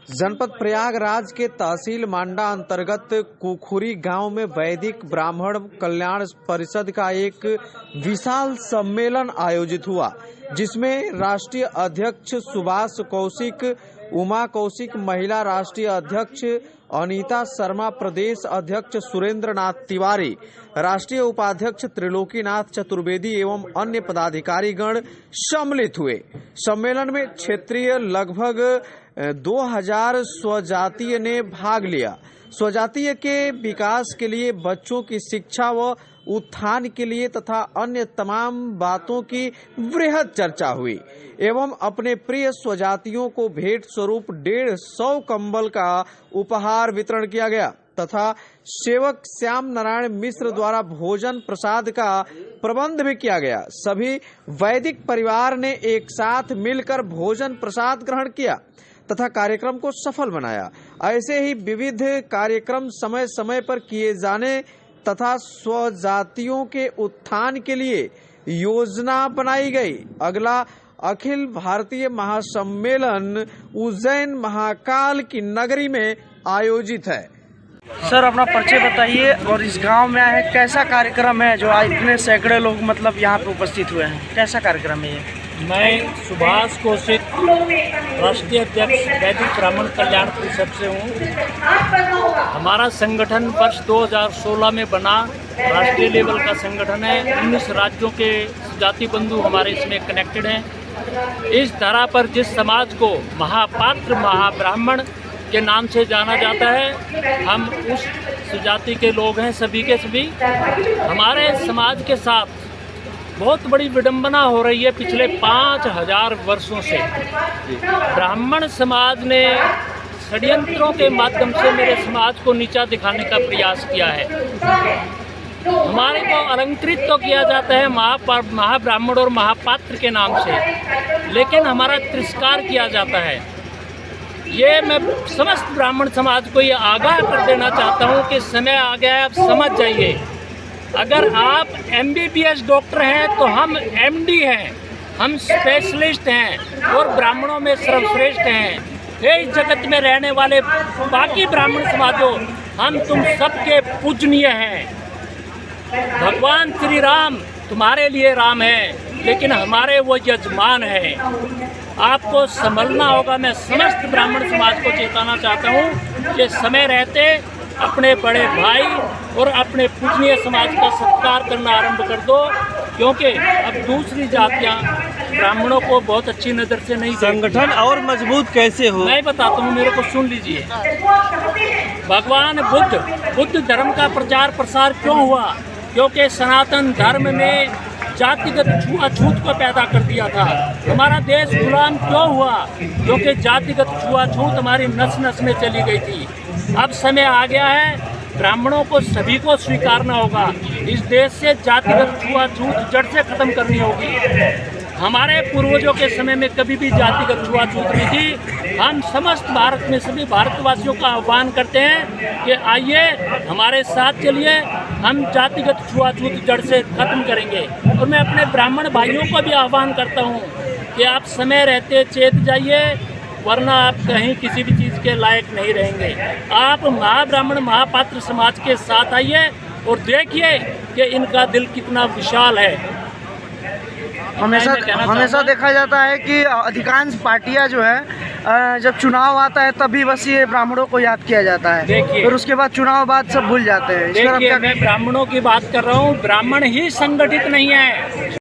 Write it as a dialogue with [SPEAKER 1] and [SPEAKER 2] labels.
[SPEAKER 1] जनपद प्रयागराज के तहसील मांडा अंतर्गत कुखुरी गांव में वैदिक ब्राह्मण कल्याण परिषद का एक विशाल सम्मेलन आयोजित हुआ, जिसमें राष्ट्रीय अध्यक्ष सुभाष कौशिक, उमा कौशिक, महिला राष्ट्रीय अध्यक्ष अनीता शर्मा, प्रदेश अध्यक्ष सुरेंद्र नाथ तिवारी, राष्ट्रीय उपाध्यक्ष त्रिलोकीनाथ चतुर्वेदी एवं अन्य पदाधिकारीगण सम्मिलित हुए। सम्मेलन में क्षेत्रीय लगभग 2000 स्वजातीय ने भाग लिया। स्वजातीय के विकास के लिए, बच्चों की शिक्षा व उत्थान के लिए तथा अन्य तमाम बातों की वृहद चर्चा हुई एवं अपने प्रिय स्वजातियों को भेंट स्वरूप 150 कंबल का उपहार वितरण किया गया तथा सेवक श्याम नारायण मिश्र द्वारा भोजन प्रसाद का प्रबंध भी किया गया। सभी वैदिक परिवार ने एक साथ मिलकर भोजन प्रसाद ग्रहण किया तथा कार्यक्रम को सफल बनाया। ऐसे ही विविध कार्यक्रम समय समय पर किए जाने तथा स्वजातियों के उत्थान के लिए योजना बनाई गई। अगला अखिल भारतीय महासम्मेलन उज्जैन महाकाल की नगरी में आयोजित है।
[SPEAKER 2] सर, अपना परिचय बताइए और इस गांव में आए हैं, कैसा कार्यक्रम है जो आज इतने सैकड़े लोग यहाँ पे उपस्थित हुए हैं? कैसा कार्यक्रम है ये?
[SPEAKER 3] मैं सुभाष कौशिक, राष्ट्रीय अध्यक्ष वैदिक ब्राह्मण कल्याण परिषद से हूँ। हमारा संगठन वर्ष 2016 में बना, राष्ट्रीय लेवल का संगठन है। 19 राज्यों के जाति बंधु हमारे इसमें कनेक्टेड हैं। इस धरा पर जिस समाज को महापात्र, महाब्राह्मण के नाम से जाना जाता है, हम उस जाति के लोग हैं, सभी के सभी। हमारे समाज के साथ बहुत बड़ी विडंबना हो रही है पिछले 5000 वर्षों से। ब्राह्मण समाज ने षड्यंत्रों के माध्यम से मेरे समाज को नीचा दिखाने का प्रयास किया है। हमारे को अलंकृत तो किया जाता है महाब्राह्मण और महापात्र के नाम से, लेकिन हमारा तिरस्कार किया जाता है। ये मैं समस्त ब्राह्मण समाज को ये आगाह कर देना चाहता हूँ कि समय आ गया है, अब समझ जाइए। अगर आप MBBS डॉक्टर हैं तो हम MD हैं, हम स्पेशलिस्ट हैं और ब्राह्मणों में सर्वश्रेष्ठ हैं। हे इस जगत में रहने वाले बाकी ब्राह्मण समाजों, हम तुम सबके पूजनीय हैं। भगवान श्री राम तुम्हारे लिए राम है, लेकिन हमारे वो यजमान हैं। आपको संभलना होगा। मैं समस्त ब्राह्मण समाज को चेताना चाहता हूँ कि समय रहते अपने बड़े भाई और अपने पूजनीय समाज का सत्कार करना आरंभ कर दो, क्योंकि अब दूसरी जातियां ब्राह्मणों को बहुत अच्छी नज़र से नहीं देखती।
[SPEAKER 2] संगठन और मजबूत कैसे हो, मैं
[SPEAKER 3] बताता हूँ, मेरे को सुन लीजिए। भगवान बुद्ध धर्म का प्रचार प्रसार क्यों हुआ? क्योंकि सनातन धर्म में जातिगत छुआछूत को पैदा कर दिया था। हमारा देश गुलाम क्यों हुआ? क्योंकि जातिगत छुआछूत हमारी नस नस में चली गई थी। अब समय आ गया है, ब्राह्मणों को सभी को स्वीकारना होगा। इस देश से जातिगत छुआछूत जड़ से खत्म करनी होगी। हमारे पूर्वजों के समय में कभी भी जातिगत छुआछूत नहीं थी। हम समस्त भारत में सभी भारतवासियों का आह्वान करते हैं कि आइए हमारे साथ चलिए, हम जातिगत छुआछूत जड़ से खत्म करेंगे। और मैं अपने ब्राह्मण भाइयों को भी आह्वान करता हूँ कि आप समय रहते चेत जाइए, वरना आप कहीं किसी भी चीज़ के लायक नहीं रहेंगे। आप महाब्राह्मण महापात्र समाज के साथ आइए और देखिए कि इनका दिल कितना विशाल है।
[SPEAKER 2] हमेशा देखा जाता है कि अधिकांश पार्टियां जो है, जब चुनाव आता है तभी बस ये ब्राह्मणों को याद किया जाता है। देखिए, और उसके बाद चुनाव बाद सब भूल जाते हैं।
[SPEAKER 3] देखिए, मैं ब्राह्मणों की बात कर रहा हूँ। ब्राह्मण ही संगठित नहीं है।